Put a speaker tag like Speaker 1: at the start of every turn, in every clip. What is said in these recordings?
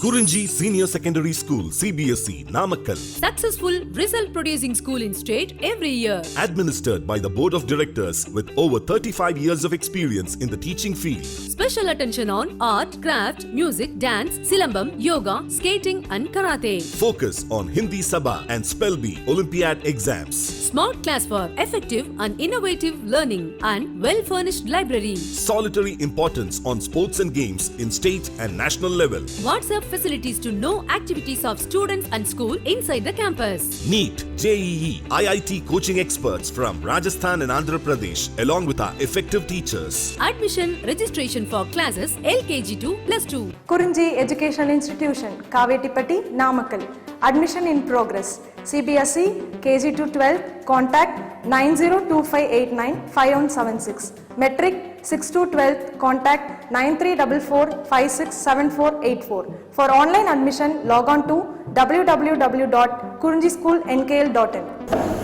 Speaker 1: Kurinji Senior Secondary School, CBSE, Namakkal.
Speaker 2: Successful result producing school in state every year.
Speaker 1: Administered by the Board of Directors with over 35 years of experience in the teaching field.
Speaker 2: Special attention on art, craft, music, dance, silambam, yoga, skating and karate.
Speaker 1: Focus on Hindi Sabha and Spell Bee Olympiad exams.
Speaker 2: Smart class for effective and innovative learning and well-furnished library.
Speaker 1: Solitary importance on sports and games in state and national level.
Speaker 2: WhatsApp facilities to know activities of students and school inside the campus.
Speaker 1: NEET, JEE, IIT coaching experts from Rajasthan and Andhra Pradesh along with our effective teachers.
Speaker 2: Admission registration for classes LKG to +2.
Speaker 3: Kurinji Educational Institution, Kavetipatti, Namakkal. Admission in progress. CBSE, KG to 12, contact 9025895176. Metric 6 to 12, contact 9344567484. For online admission, log on to www.kurinjischoolnkl.in.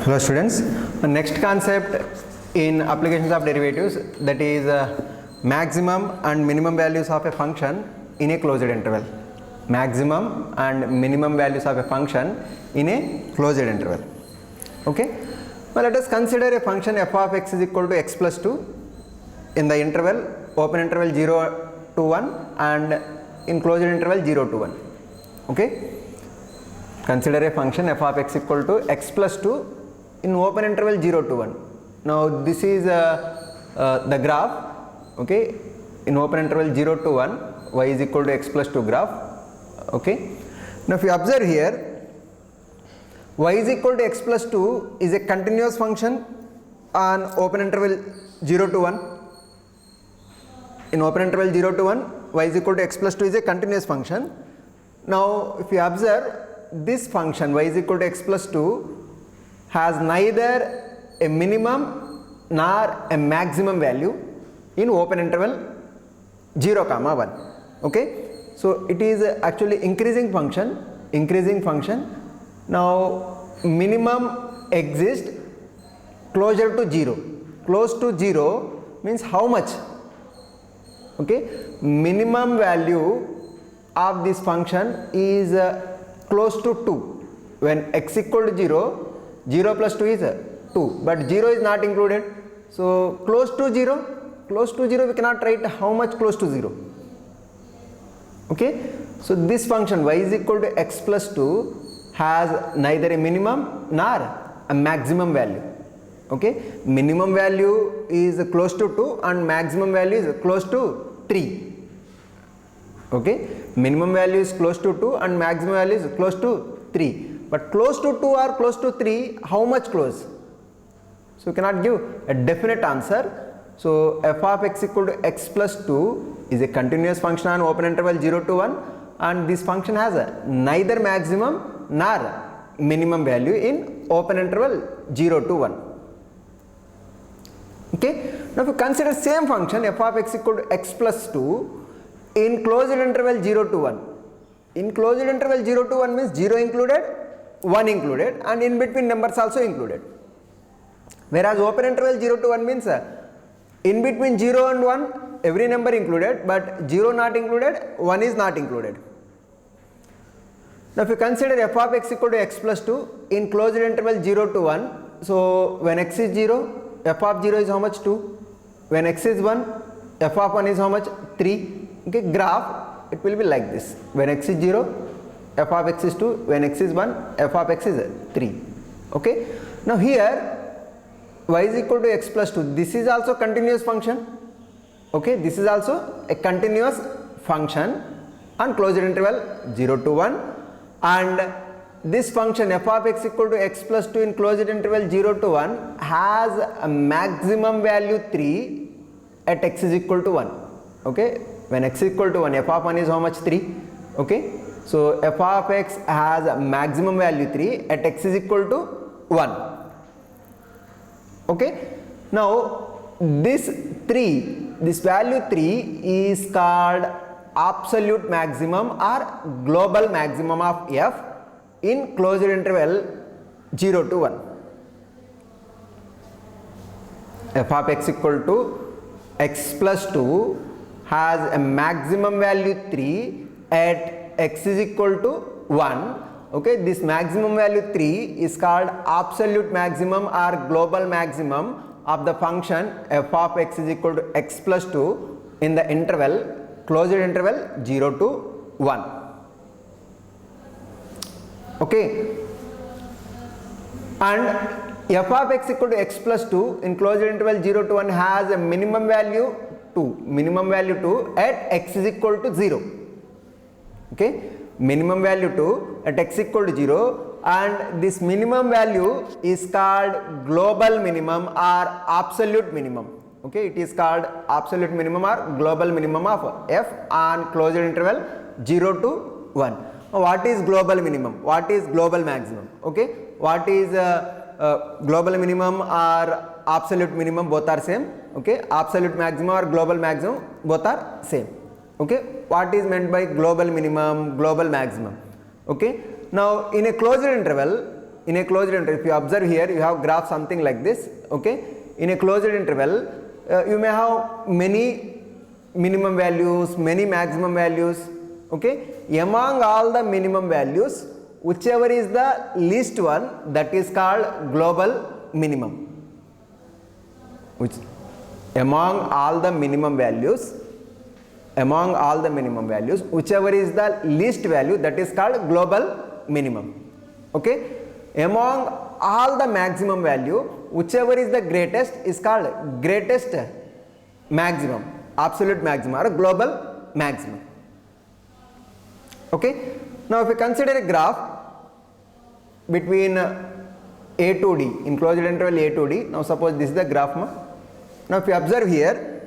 Speaker 4: Hello students, the next concept in applications of derivatives, that is maximum and minimum values of a function in a closed interval. Maximum and minimum values of a function in a closed interval. Okay, well, let us consider a function f of x is equal to x plus 2 in the interval open interval 0 to 1 and in closed interval 0 to 1. Okay, consider a function f of x equal to x plus 2 in open interval 0 to 1. Now this is the graph. Okay, in open interval 0 to 1 y is equal to x plus 2 graph. Okay, now if you observe here, y is equal to x plus 2 is a continuous function on open interval 0 to 1. In open interval 0 to 1, y is equal to x plus 2 is a continuous function. Now if you observe, this function y is equal to x plus 2 has neither a minimum nor a maximum value in open interval 0 comma 1. Okay, so it is actually increasing function. Now minimum exists closer to 0. Close to 0 means how much? Okay, minimum value of this function is close to 2. When x equal to 0, 0 plus 2 is 2, but 0 is not included. So close to 0, we cannot write how much close to 0. Okay, so this function y is equal to x plus 2 has neither a minimum nor a maximum value. Okay, minimum value is close to 2 and maximum value is close to 3. Okay, minimum value is close to 2 and maximum value is close to 3, but close to 2 or close to 3, how much close? So you cannot give a definite answer. So f of x equal to x plus 2 is a continuous function on open interval 0 to 1 and this function has neither maximum nor minimum value in open interval 0 to 1. Okay, now if you consider same function f of x equal to x plus 2 in closed interval 0 to 1. In closed interval 0 to 1 means 0 included, 1 included and in between numbers also included. Whereas open interval 0 to 1 means in between 0 and 1 every number included, but 0 not included, 1 is not included. Now if you consider f of x equal to x plus 2 in closed interval 0 to 1, so when x is 0, f of 0 is how much? 2. When x is 1, f of 1 is how much? 3. Okay, graph it will be like this. When x is 0, f of x is 2. When x is 1, f of x is 3. Okay, now here y is equal to x plus 2. This is also continuous function. Okay, this is also a continuous function on closed interval 0 to 1 and this function f of x equal to x plus 2 in closed interval 0 to 1 has a maximum value 3 at x is equal to 1. Okay, when x is equal to 1, f of 1 is how much? 3. Okay, so f of x has a maximum value 3 at x is equal to 1. Okay, now this value 3 is called absolute maximum or global maximum of f in closed interval 0 to 1. F of x equal to x plus 2 has a maximum value 3 at x is equal to 1, okay, this maximum value 3 is called absolute maximum or global maximum of the function f of x is equal to x plus 2 in the interval, closed interval 0 to 1. Okay, and f of x equal to x plus 2 in closed interval 0 to 1 has a minimum value 2 at x is equal to 0. Okay, minimum value 2 at x equal to 0, and this minimum value is called global minimum or absolute minimum. Okay, it is called absolute minimum or global minimum of f on closed interval 0 to 1. What is global minimum? What is global maximum? Okay, what is global minimum or absolute minimum? Both are same. Okay, absolute maximum or global maximum, both are same. Okay, what is meant by global minimum, global maximum? Okay, now in a closed interval, if you observe here, you have graph something like this. Okay, in a closed interval you may have many minimum values, many maximum values. Okay, among all the minimum values, whichever is the least one, that is called global minimum. Which among all the minimum values, whichever is the least value, that is called global minimum. Okay, among all the maximum value, whichever is the greatest is called greatest maximum, absolute maximum or global maximum. Okay, now if you consider a graph between a to d, in closed interval a to d, now suppose this is the graph. Now if you observe here,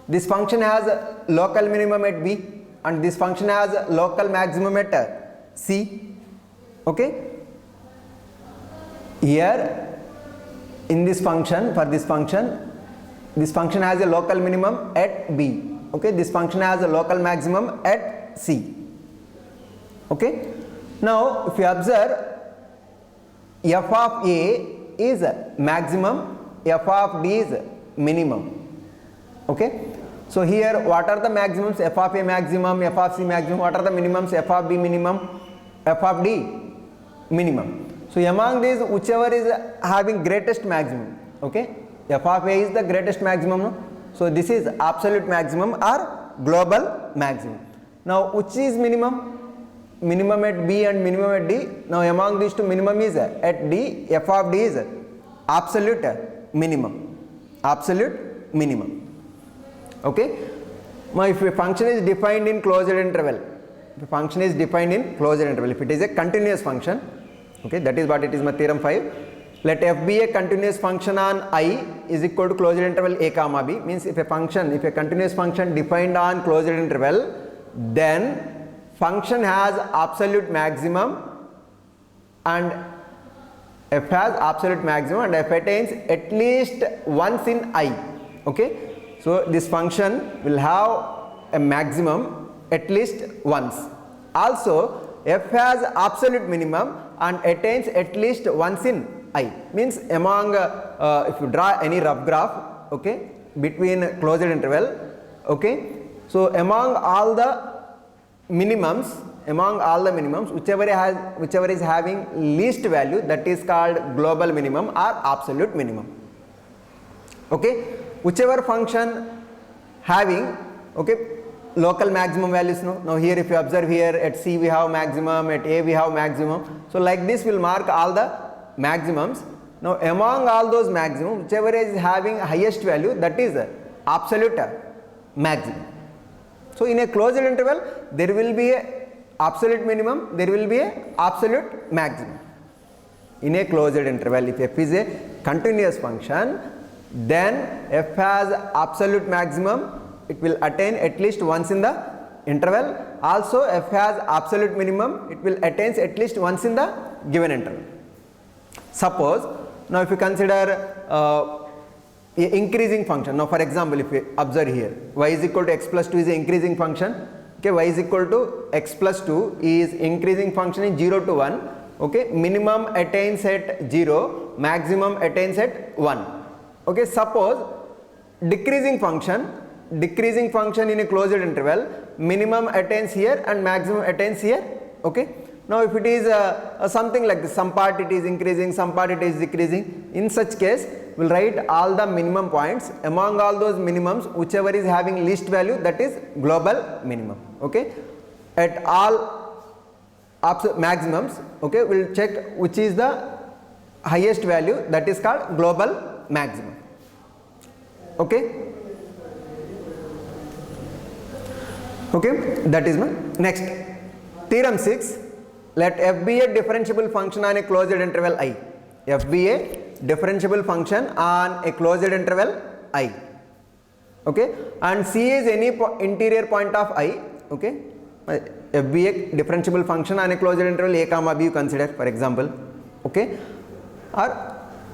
Speaker 4: this function has a local minimum at b and this function has a local maximum at c. Okay, here in this function, for this function has a local minimum at b. Okay, this function has a local maximum at c. Okay, now if you observe, f of a is maximum, f of d is minimum. Okay, so here what are the maximums? F of a maximum, f of c maximum. What are the minimums? F of b minimum, f of d minimum. So among these, whichever is having greatest maximum. Okay, f of a is the greatest maximum, no? So this is absolute maximum or global maximum. Now which is minimum? Minimum at b and minimum at d. Now among these two, minimum is at d, f of d is absolute minimum. Okay, now if a function is defined in closed interval, if it is a continuous function, okay, that is what it is my theorem 5. Let f be a continuous function on I is equal to closed interval a comma b. Means if a continuous function defined on closed interval, then function has absolute maximum and f has absolute maximum and f attains at least once in I. Okay, so this function will have a maximum at least once. Also f has absolute minimum and attains at least once in I. Means among if you draw any rough graph, okay, between closed interval, okay, so among all the minimums, whichever is having least value, that is called global minimum or absolute minimum. Okay, whichever function having, okay, local maximum values. Now here if you observe here, at c we have maximum, at a we have maximum. So like this will mark all the maximums. Now among all those maximum, whichever is having highest value, that is absolute maximum. So in a closed interval, there will be a absolute minimum, there will be a absolute maximum. In a closed interval, if f is a continuous function, then f has absolute maximum, it will attain at least once in the interval. Also f has absolute minimum, it will attain at least once in the given interval. Suppose, now if you consider increasing function. Now for example, if you observe here, y is equal to x plus 2 is an increasing function. Okay, y is equal to x plus 2 is increasing function in 0 to 1. Okay, minimum attains at 0, maximum attains at 1. Okay, suppose decreasing function, decreasing function in a closed interval, minimum attains here and maximum attains here. Okay. Now if it is something like this, some part it is increasing, some part it is decreasing, in such case we will write all the minimum points. Among all those minimums, whichever is having least value, that is global minimum. Okay. At all maximums, okay, we will check which is the highest value, that is called global maximum. Okay. Okay, that is my next. Theorem 6. Let f be a differentiable function on a closed interval I. F be a differentiable function on a closed interval I. Okay, and C is any interior point of I. Okay, f be a differentiable function on a closed interval a comma b, you consider, for example. Okay, or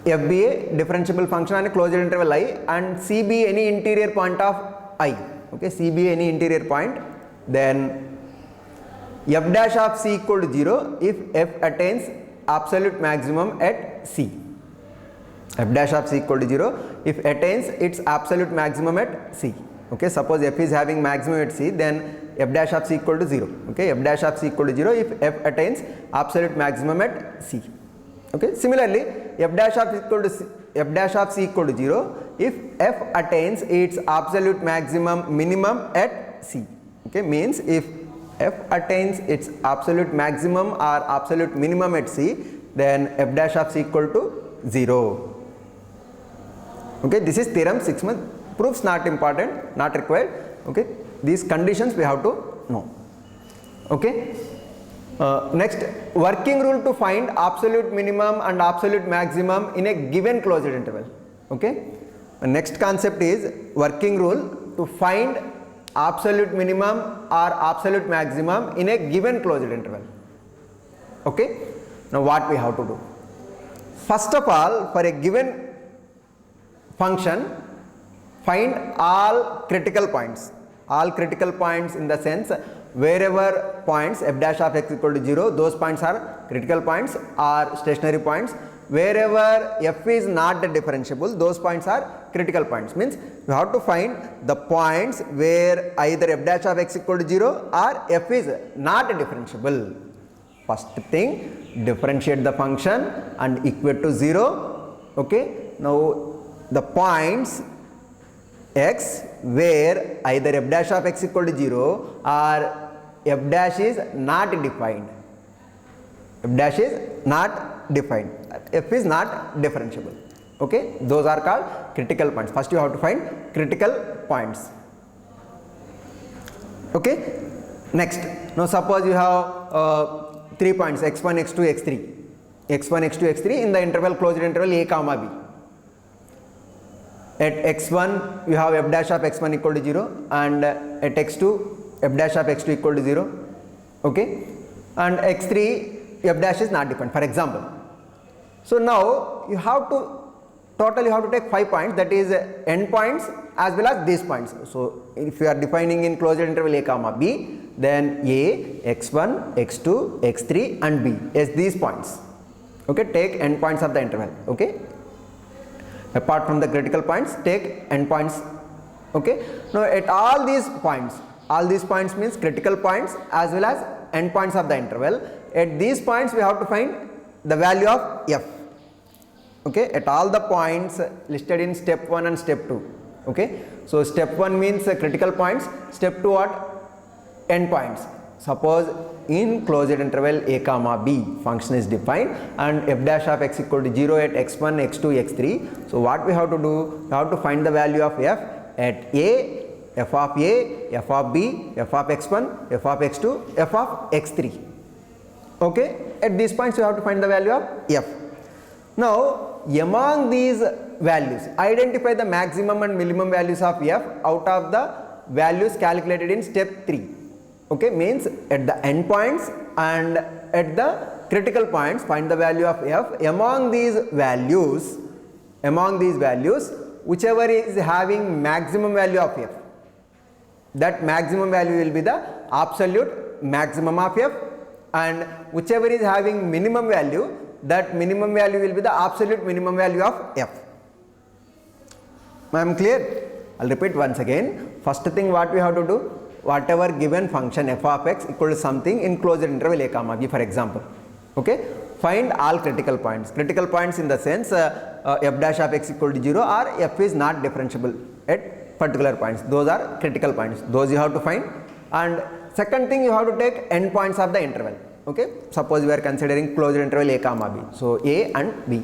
Speaker 4: f be a differentiable function on a closed interval I and C be any interior point of I. Okay, C be any interior point, then f dash of C equal to 0 if f attains absolute maximum at C. F dash of C equal to 0 if attains its absolute maximum at C. Okay, suppose f is having maximum at C, then f dash of C equal to 0. Okay, f dash of C equal to 0 if f attains absolute maximum at C. Okay, similarly f dash of C equal to 0 if f attains its absolute maximum minimum at C. Okay, means if f attains its absolute maximum or absolute minimum at C, then f dash of C equal to 0. Okay, this is theorem 6. Proofs not important, not required. Okay, these conditions we have to know. Okay. Next, working rule to find absolute minimum and absolute maximum in a given closed interval. Okay, next concept is working rule to find absolute minimum or absolute maximum in a given closed interval. Okay, now what we have to do? First of all, for a given function, find all critical points. All critical points in the sense, wherever points f dash of x equal to 0, those points are critical points or stationary points. Wherever f is not differentiable, those points are critical points. Means you have to find the points where either f dash of x equal to 0 or f is not differentiable. First thing, differentiate the function and equate to 0. Okay, now the points x where either f dash of x equal to 0 or f dash is not defined. F dash is not defined. F is not differentiable. Okay, those are called critical points. First you have to find critical points. Okay, next, now suppose you have 3 points x1, x2, x3. x1, x2, x3 in the interval closed interval a comma b. At x1 you have f dash of x1 equal to 0 and at x2 f dash of x2 equal to 0. Okay, and x3 f dash is not defined, for example. So now you have to take 5 points, that is end points as well as these points. So if you are defining in closed interval a comma b, then a, x1, x2, x3 and b as these points. Okay, take end points of the interval. Okay, apart from the critical points, take end points. Okay, now at all these points means critical points as well as end points of the interval. At these points we have to find the value of f. Okay, at all the points listed in step 1 and step 2. Okay, so step 1 means critical points, step 2 what? End points. Suppose in closed interval a comma b function is defined and f dash of x equal to 0 at x1, x2, x3. So what we have to do? We have to find the value of f at a, f of a, f of b, f of x1, f of x2, f of x3. Okay, at these points you have to find the value of f. Now among these values, identify the maximum and minimum values of f out of the values calculated in step 3. Okay, means at the end points and at the critical points find the value of f. Among these values, whichever is having maximum value of f, that maximum value will be the absolute maximum of f, and whichever is having minimum value, that minimum value will be the absolute minimum value of f. I am clear? I will repeat once again. first thing what we have to do, whatever given function f of x equal to something in closed interval a comma b, for example. Okay, find all critical points. Critical points in the sense f dash of x equal to 0 or f is not differentiable at particular points. Those are critical points. Those you have to find. And second thing, you have to take end points of the interval. Okay, suppose we are considering closed interval a comma b. So a and b.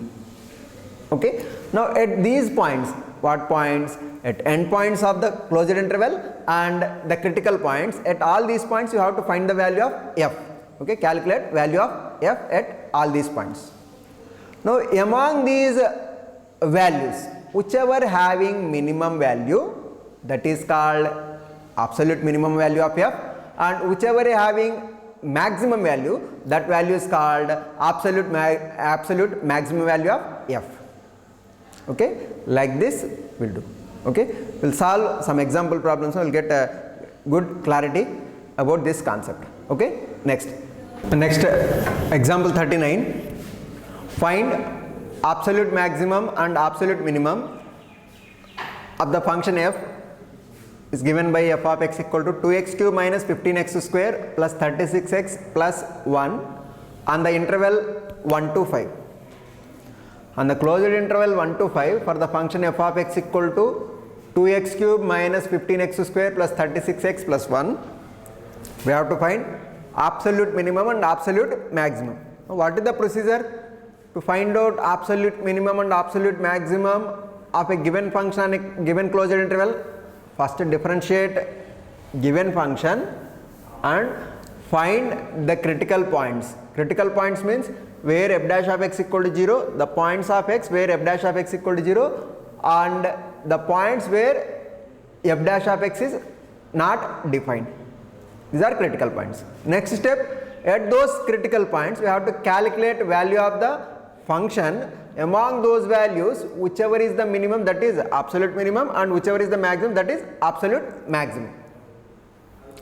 Speaker 4: Okay, now at these points, what points? At end points of the closed interval and the critical points, at all these points you have to find the value of f. Okay, calculate value of f at all these points. Now among these values, whichever having minimum value, that is called absolute minimum value of f, and whichever having maximum value, that value is called absolute maximum value of f. Okay, like this we'll do. Okay, we'll solve some example problems, so we'll get a good clarity about this concept. Okay, next example 39. Find absolute maximum and absolute minimum of the function f is given by f of x equal to 2x cube minus 15x square plus 36x plus 1 on the interval 1 to 5. On the closed interval 1 to 5, for the function f of x equal to 2x cube minus 15x square plus 36x plus 1, we have to find absolute minimum and absolute maximum. Now, what is the procedure to find out absolute minimum and absolute maximum of a given function on a given closed interval? First differentiate given function and find the critical points. Critical points means where f dash of x equal to 0, the points of x where f dash of x equal to 0, and the points where f dash of x is not defined. These are critical points. Next step, at those critical points we have to calculate value of the function. Among those values, whichever is the minimum, that is absolute minimum, and whichever is the maximum, that is absolute maximum.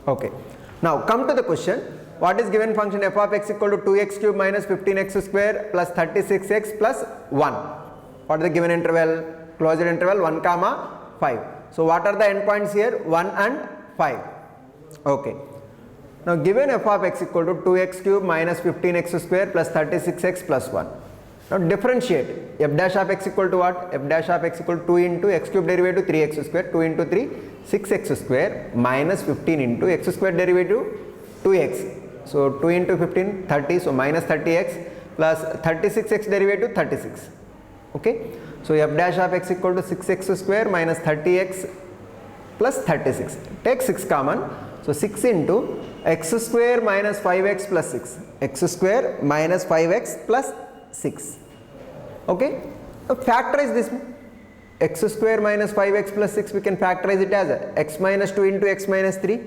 Speaker 4: Okay, now come to the question. What is given function f of x equal to 2x cube minus 15x square plus 36x plus 1? What is the given interval? Closed interval 1 comma 5. So what are the endpoints here? 1 and 5. Okay. Now given f of x equal to 2x cube minus 15x square plus 36x plus 1. Now differentiate f dash of x equal to what? F dash of x equal to 2 into x cube derivative 3x square, 2 into 3 6x square minus 15 into x square derivative 2x. So 2 into 15 30, so minus 30x plus 36x derivative 36. Okay, so f dash of x equal to 6x square minus 30x plus 36. Take 6 common, so 6 into x square minus 5x plus 6, x square minus 5x plus 6. Okay, now factorize this. X square minus 5x plus 6, we can factorize it as x minus 2 into x minus 3.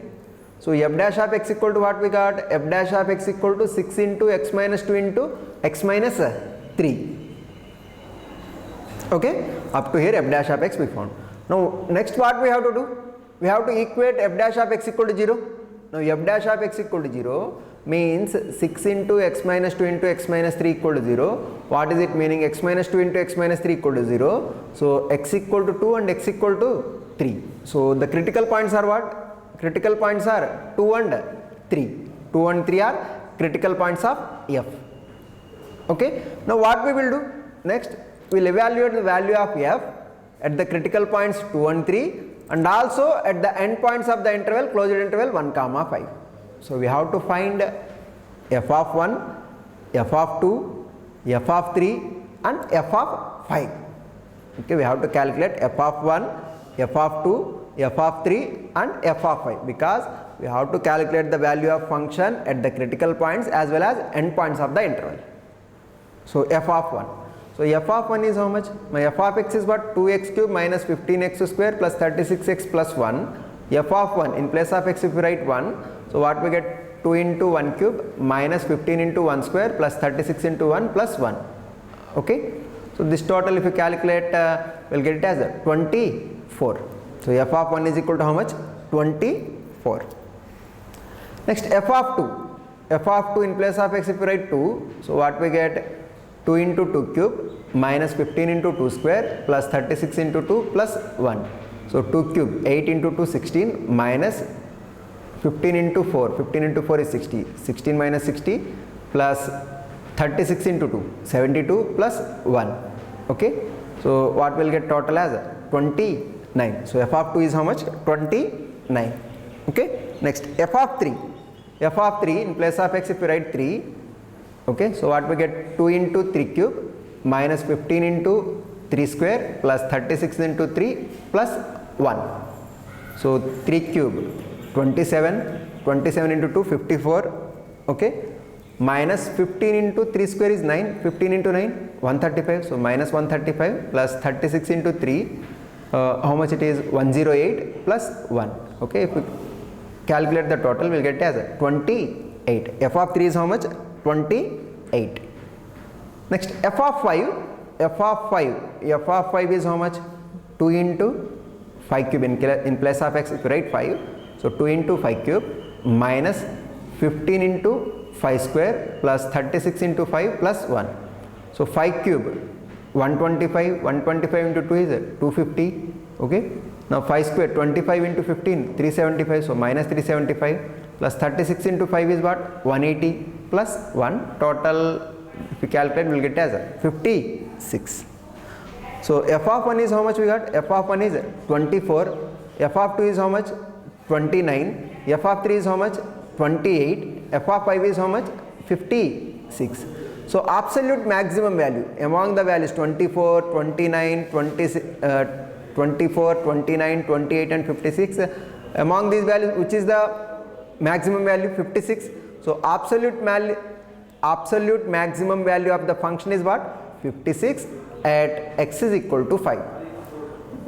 Speaker 4: So f dash of x equal to what we got? F dash of x equal to 6 into x minus 2 into x minus 3. Okay, up to here f dash of x we found. Now next what we have to do? We have to equate f dash of x equal to 0. Now f dash of x equal to 0 means 6 into x minus 2 into x minus 3 equal to 0. What is it meaning? X minus 2 into x minus 3 equal to 0. So x equal to 2 and x equal to 3. So the critical points are what? Critical points are 2 and 3. 2 and 3 are critical points of f. Okay. Now what we will do? Next we will evaluate the value of f at the critical points 2 and 3 and also at the end points of the interval, closed interval 1 comma 5. So we have to find f of 1, f of 2, f of 3 and f of 5. Okay, we have to calculate f of 1, f of 2, f of 3 and f of 5 because we have to calculate the value of function at the critical points as well as end points of the interval. So f of 1. So f of 1 is how much? My f of x is what? 2x cube minus 15x square plus 36x plus 1. F of 1 in place of x if we write 1. So what we get? 2 into 1 cube minus 15 into 1 square plus 36 into 1 plus 1. Okay. So this total if you calculate we'll get it as 24. So f of 1 is equal to how much? 24. Next f of 2. F of 2 in place of x if we write 2. So what we get? 2 into 2 cube minus 15 into 2 square plus 36 into 2 plus 1. So 2 cube, 8 into 2, 16 minus 15 into 4, 15 into 4 is 60, 16 minus 60 plus 36 into 2, 72 plus 1. Okay, so what will get total as 29. So f of 2 is how much? 29. Okay, next f of 3. F of 3 in place of x if you write 3. Okay, so what we get? 2 into 3 cube minus 15 into 3 square plus 36 into 3 plus 1. So 3 cube 27, 27 into 2 54. Okay, minus 15 into 3 square is 9, 15 into 9 135. So minus 135 plus 36 into 3, how much it is? 108 plus 1. Okay, if we calculate the total, we'll get as 28. F of 3 is how much? 28. Next f of 5. F of 5 is how much? 2 into 5 cube in place of x if you write 5. So 2 into 5 cube minus 15 into 5 square plus 36 into 5 plus 1. So 5 cube 125, 125 into 2 is 250. Okay, now 5 square 25 into 15 375. So minus 375 plus 36 into 5 is what? 180 plus 1. Total if we calculate, we will get as 56. So f of 1 is how much we got? F of 1 is 24. F of 2 is how much? 29. F of 3 is how much? 28. F of 5 is how much? 56. So absolute maximum value among the values 24, 29, 24, 29, 28 and 56. Among these values, which is the maximum value? 56. So absolute maximum value of the function is what? 56 at x is equal to 5.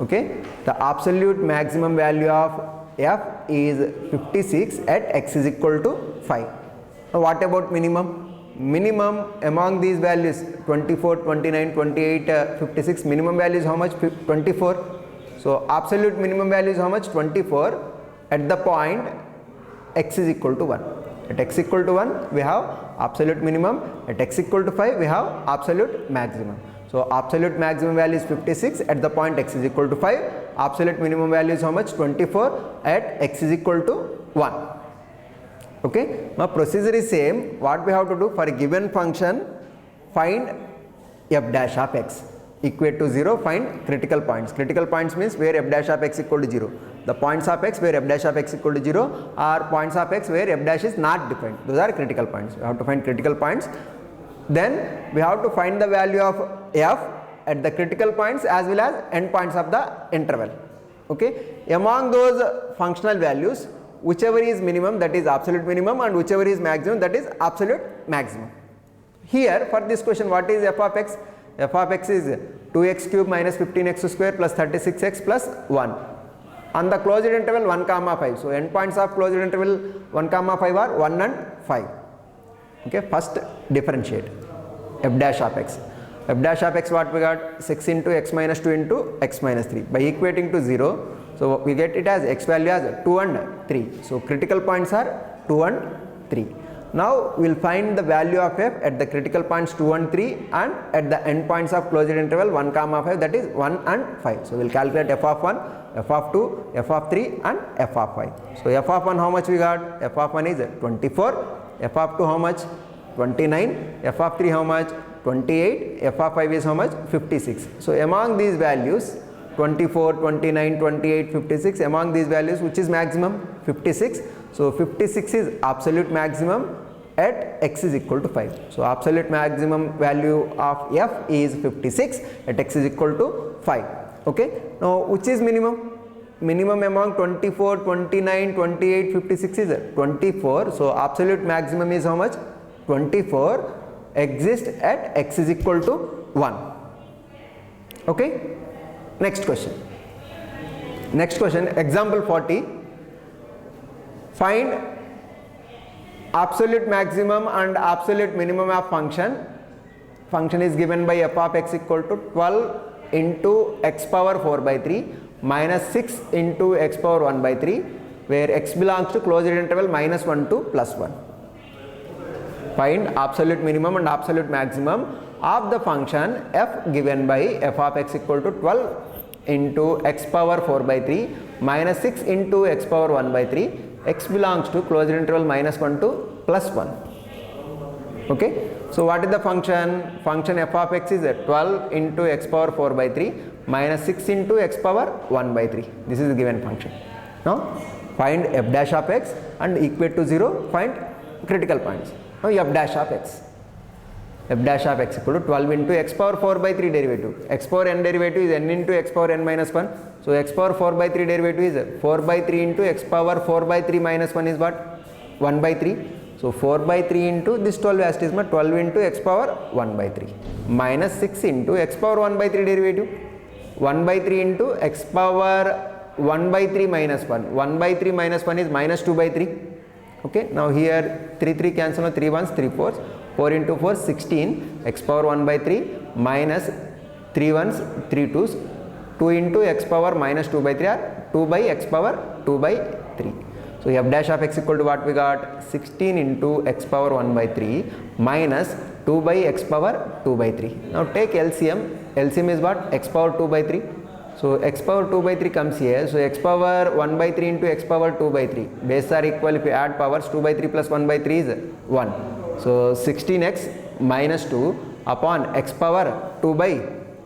Speaker 4: Okay, the absolute maximum value of f is 56 at x is equal to 5. Now what about minimum? Minimum among these values 24, 29, 28, 56, minimum value is how much? 24. So absolute minimum value is how much? 24 at the point x is equal to 1. At x equal to 1 we have absolute minimum, at x equal to 5 we have absolute maximum. So absolute maximum value is 56 at the point x is equal to 5. Absolute minimum value is how much? 24 at x is equal to 1. Okay, now procedure is same. What we have to do for a given function, find f dash of x equate to 0, find critical points. Critical points means where f dash of x equal to 0. The points of x where f dash of x equal to 0 are points of x where f dash is not defined. Those are critical points. We have to find critical points. Then we have to find the value of f at the critical points as well as end points of the interval. Okay, among those functional values, whichever is minimum, that is absolute minimum, and whichever is maximum, that is absolute maximum. Here for this question, what is f of x? F of x is 2x cube minus 15x square plus 36x plus 1 on the closed interval 1 comma 5. So end points of closed interval 1 comma 5 are 1 and 5. Okay, first differentiate f dash of x. F dash of x, what we got? 6 into x minus 2 into x minus 3. By equating to 0, so we get it as x value as 2 and 3. So critical points are 2 and 3. Now we will find the value of f at the critical points 2 and 3 and at the end points of closed interval 1 comma 5, that is 1 and 5. So we will calculate f of 1, f of 2, f of 3 and f of 5. So f of 1 how much we got? F of 1 is 24, f of 2 how much? 29, f of 3 how much? 28, f of 5 is how much? 56. So among these values 24, 29, 28, 56, among these values which is maximum? 56. So 56 is absolute maximum at x is equal to 5. So absolute maximum value of f is 56 at x is equal to 5. Okay, now which is minimum? Minimum among 24, 29, 28, 56 is 24. So absolute maximum is how much? 24 exists at x is equal to 1. Okay, next question. Next question, example 40. Find absolute maximum and absolute minimum of function. Function is given by f of x equal to 12 into x power 4 by 3 minus 6 into x power 1 by 3, where x belongs to closed interval minus 1 to plus 1. Find absolute minimum and absolute maximum of the function f given by f of x equal to 12 into x power 4 by 3 minus 6 into x power 1 by 3, x belongs to closed interval minus 1 to plus 1. Okay, so what is the function? Function f of x is 12 into x power 4 by 3 minus 6 into x power 1 by 3. This is the given function. Now find f dash of x and equate to 0, find critical points. Now f dash of x. F dash of x equal to 12 into x power 4 by 3 derivative. X power n derivative is n into x power n minus 1. So x power 4 by 3 derivative is 4 by 3 into x power 4 by 3 minus 1 is what? 1 by 3. So 4 by 3 into this 12 as it is 12 into x power 1 by 3 minus 6 into x power 1 by 3 derivative. 1 by 3 into x power 1 by 3 minus 1. 1 by 3 minus 1 is minus 2 by 3. Okay, now here 3 cancel, 3 ones, 3 fours. 4 into 4, 16, x power 1 by 3 minus 3 ones, 3 twos, 2 into x power minus 2 by 3 are 2 by x power 2 by 3. So f dash of x equal to what we got? 16 into x power 1 by 3 minus 2 by x power 2 by 3. Now take LCM. LCM is what? X power 2 by 3. So x power 2 by 3 comes here. So x power 1 by 3 into x power 2 by 3. Bases are equal. If you add powers, 2 by 3 plus 1 by 3 is 1. So 16x minus 2 upon x power 2 by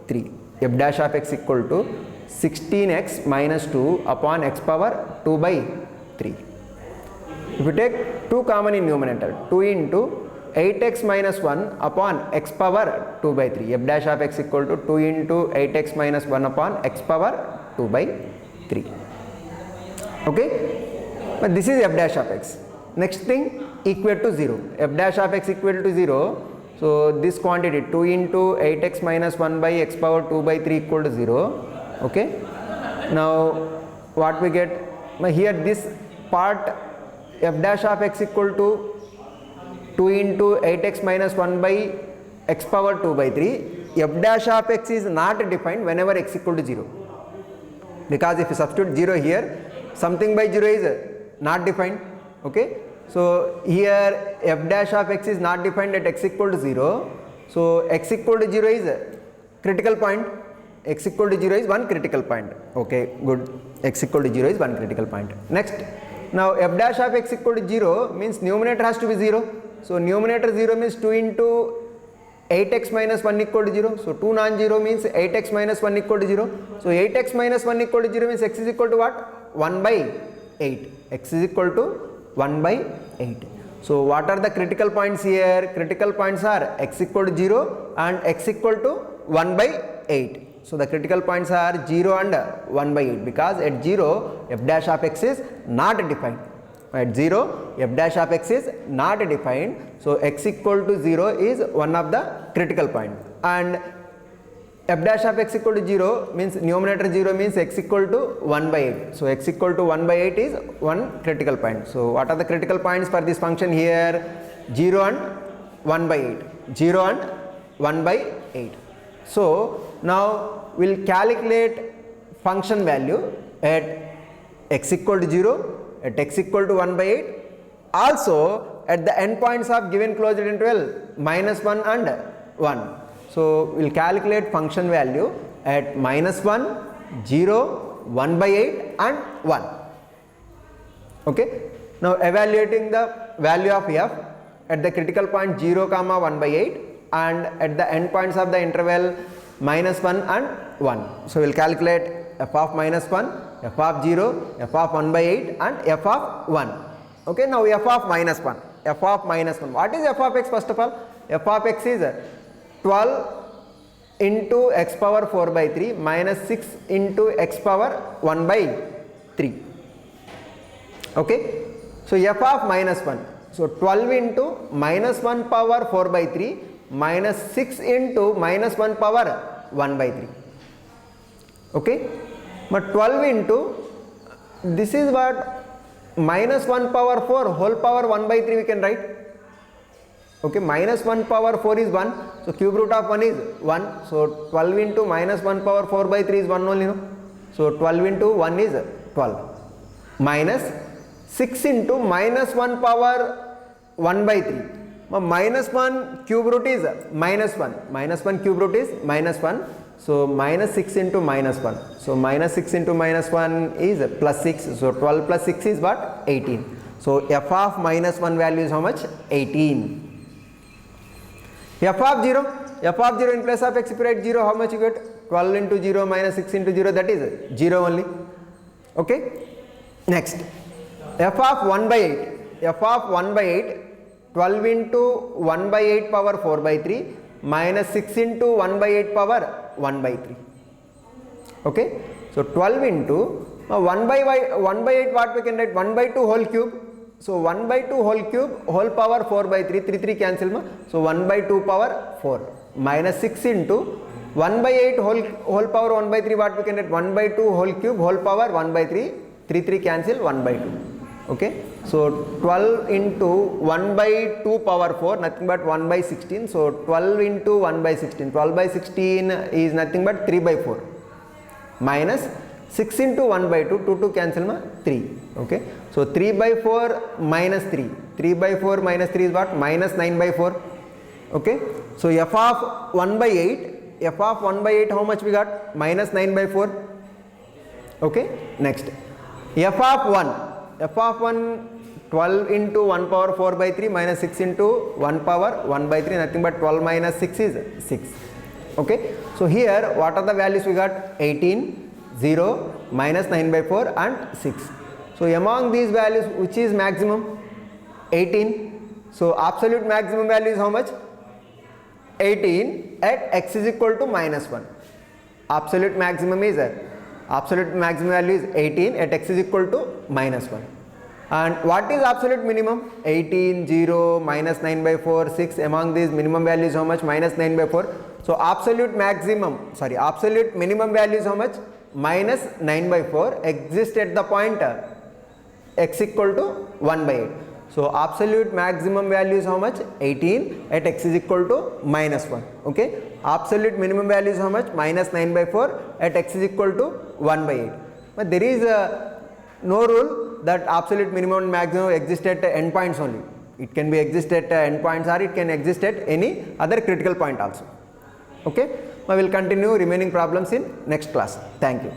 Speaker 4: 3. F dash of x equal to 16x minus 2 upon x power 2 by 3. If you take 2 common in numerator, 2 into 8x minus 1 upon x power 2 by 3. F dash of x equal to 2 into 8x minus 1 upon x power 2 by 3. Okay, but this is f dash of x. Next thing, equate to 0. F dash of x equal to 0. So this quantity 2 into 8x minus 1 by x power 2 by 3 equal to 0. Okay, now what we get? Now here this part f dash of x equal to 2 into 8x minus 1 by x power 2 by 3. F dash of x is not defined whenever x equal to 0. Because if you substitute 0 here, something by 0 is not defined. Okay, so here f dash of x is not defined at x equal to 0. So x equal to 0 is a critical point. X equal to 0 is one critical point. Okay, good. X equal to 0 is one critical point. Next, now f dash of x equal to 0 means numerator has to be 0. So numerator 0 means 2 into 8x minus 1 equal to 0. So 2 non-zero means 8x minus 1 equal to 0. So 8x minus 1 equal to 0 means x is equal to what? 1 by 8. X is equal to 1 by 8. So what are the critical points here? Critical points are x equal to 0 and x equal to 1 by 8. So the critical points are 0 and 1 by 8 because at 0 f dash of x is not defined. At 0 f dash of x is not defined. So x equal to 0 is one of the critical point, and f dash of x equal to 0 means numerator 0 means x equal to 1 by 8. So x equal to 1 by 8 is one critical point. So what are the critical points for this function here? 0 and 1 by 8. 0 and 1 by 8. So now we'll calculate function value at x equal to 0, at x equal to 1 by 8, also at the endpoints of given closed interval minus 1 and 1. So we'll calculate function value at minus 1, 0, 1 by 8 and 1. Okay. Now evaluating the value of f at the critical point 0, 1 by 8 and at the endpoints of the interval minus 1 and 1. So we'll calculate f of minus 1, f of 0, f of 1 by 8 and f of 1. Okay. Now f of minus 1. F of minus 1. What is f of x first of all? F of x is 12 into x power 4 by 3 minus 6 into x power 1 by 3. Okay. So f of minus 1. So 12 into minus 1 power 4 by 3 minus 6 into minus 1 power 1 by 3. Okay. But 12 into, this is what, minus 1 power 4 whole power 1 by 3 we can write. Okay, minus 1 power 4 is 1, so cube root of 1 is 1. So 12 into minus 1 power 4 by 3 is 1 only, no? So 12 into 1 is 12. Minus 6 into minus 1 power 1 by 3. Minus 1 cube root is minus 1. Minus 1 cube root is minus 1. So minus 6 into minus 1. So minus 6 into minus 1 is plus 6. So 12 plus 6 is what? 18. So f of minus 1 value is how much? 18. F of 0. F of 0 in place of x, if you write 0, how much you get? 12 into 0 minus 6 into 0, that is 0 only. Okay. Next. F of 1 by 8. F of 1 by 8. 12 into 1 by 8 power 4 by 3 minus 6 into 1 by 8 power 1 by 3. Okay. So 12 into 1 by 8, what we can write? 1 by 2 whole cube. So 1 by 2 whole cube whole power 4 by 3, 3 cancel ma. So 1 by 2 power 4 minus 6 into 1 by 8 whole power 1 by 3, what we can write? 1 by 2 whole cube whole power 1 by 3, 3 cancel 1 by 2. Okay. So 12 into 1 by 2 power 4, nothing but 1 by 16. So 12 into 1 by 16, 12 by 16 is nothing but 3 by 4 minus 6 into 1 by 2, 2 cancel ma 3. Okay. So 3 by 4 minus 3, 3 by 4 minus 3 is what? Minus 9 by 4. Okay. So f of 1 by 8, f of 1 by 8 how much we got? Minus 9 by 4. Okay. Next, f of 1, f of 1, 12 into 1 power 4 by 3 minus 6 into 1 power 1 by 3, nothing but 12 minus 6 is 6. Okay. So here what are the values we got? 18, 0, minus 9 by 4 and 6. So among these values, which is maximum? 18. So absolute maximum value is how much? 18 at x is equal to minus 1. Absolute maximum value is 18 at x is equal to minus 1. And what is absolute minimum? 18, 0, minus 9 by 4, 6. Among these minimum value is how much? Minus 9 by 4. So absolute minimum value is how much? Minus 9 by 4 exists at the point x equal to 1 by 8. So absolute maximum value is how much? 18 at x is equal to minus 1. Okay. Absolute minimum value is how much? Minus 9 by 4 at x is equal to 1 by 8. But there is no rule that absolute minimum and maximum exist at endpoints only. It can be exist at endpoints or it can exist at any other critical point also. Okay. We will continue remaining problems in next class. Thank you.